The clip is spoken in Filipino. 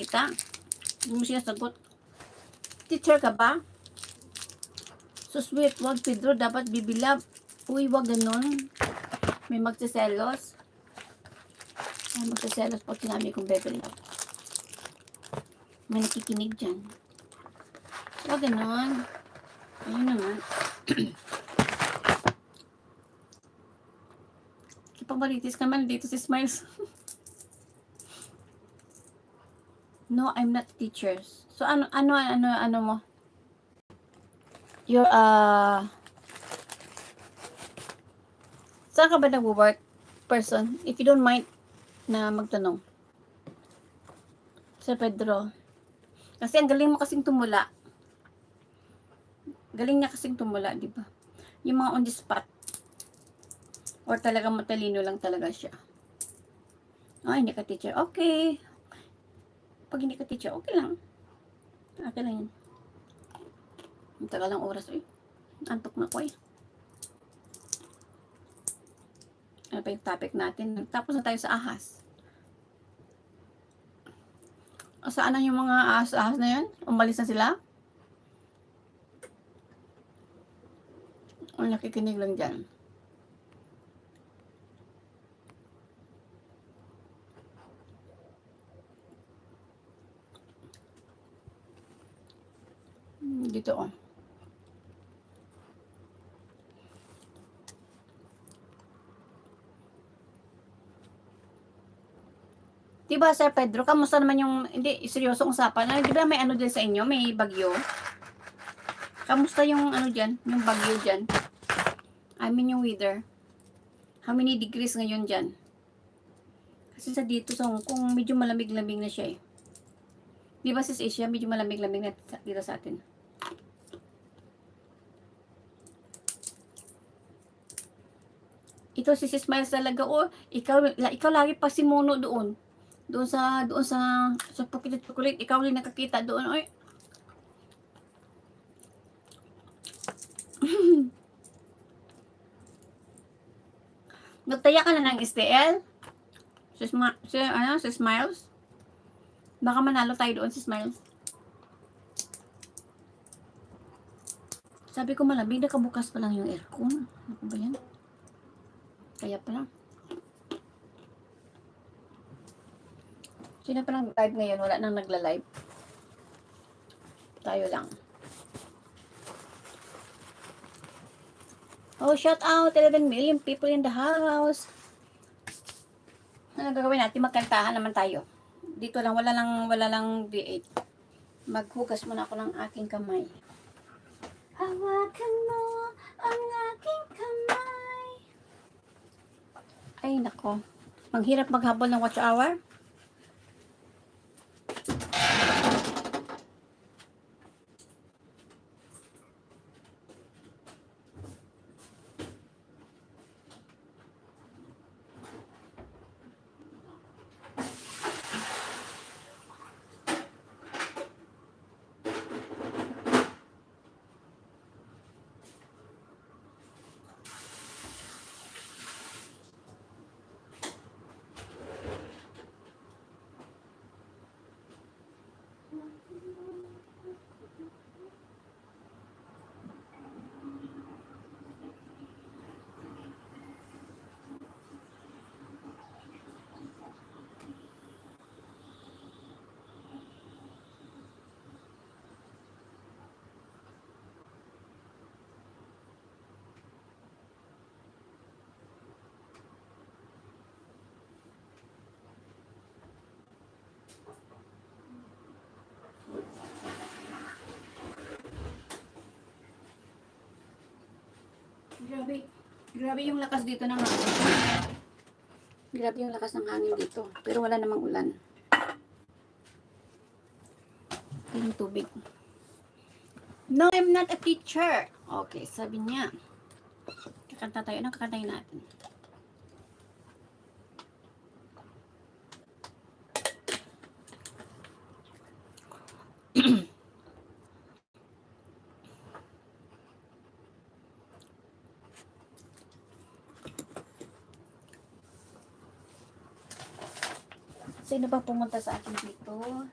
kita. Hindi mo siya sagot. Teacher ka ba? So sweet, wag Pedro, dapat bibilab. Uy, wag ganon. May magsiselos. May magsiselos pag sinabi kong bibilab. May nakikinig dyan. Wag ganon. Ayun naman. Kipabalitis naman dito si Smiles. No, I'm not teachers. So ano mo? You're saan ka ba nag-work person? If you don't mind na magtanong. Sir Pedro. Kasi ang galing mo kasing tumula. Galing niya kasing tumula, di ba? Yung mga on the spot. Or talagang matalino lang talaga siya. Oh, hindi ka teacher. Okay. Pag hindi ka teacher, okay lang. Okay lang yan. Ang tagal ng oras, eh. Antok na ko, eh. Ano pa yung topic natin? Tapos na tayo sa ahas. Saan na yung mga ahas na yan? Umalis na sila? O nakikinig lang dyan? Dito, oh. Diba, Sir Pedro, kamusta naman yung, hindi, seryosong usapan. Di ba may ano din sa inyo? May bagyo? Kamusta yung ano dyan? Yung bagyo dyan? I mean yung weather. How many degrees ngayon dyan? Kasi sa dito sa Hong Kong, medyo malamig-lamig na siya, eh. Di ba, sis Asia, medyo malamig-lamig na dito sa atin. Ito si Sis Miles talaga, oh, ikaw lagi pa si Mono doon. Doon sa Pukit Chocolate, ikaw rin nakakita doon, oy. Nagtaya ka na ng STL? Si Smiles? Baka manalo tayo doon, si Smiles. Sabi ko malamig, nakabukas pa lang yung aircon. Ano ba yan? Kaya pa lang. Sino pa lang live ngayon? Wala nang nagla-live. Tayo lang. Oh, shout out! 11 million people in the house. Ano gagawin natin? Magkantahan naman tayo. Dito lang, wala lang V8. Maghugas muna ako ng aking kamay. Hawakan mo ang aking kamay. Ay, nako. Manghirap maghabol ng watch hour. Grabe yung lakas dito ng hangin. Grabe yung lakas ng hangin dito. Pero wala namang ulan. Yung tubig. No, I'm not a teacher. Okay, sabi niya. Kakanta tayo. Anong kakantayin natin? Sino ba pumunta sa akin dito?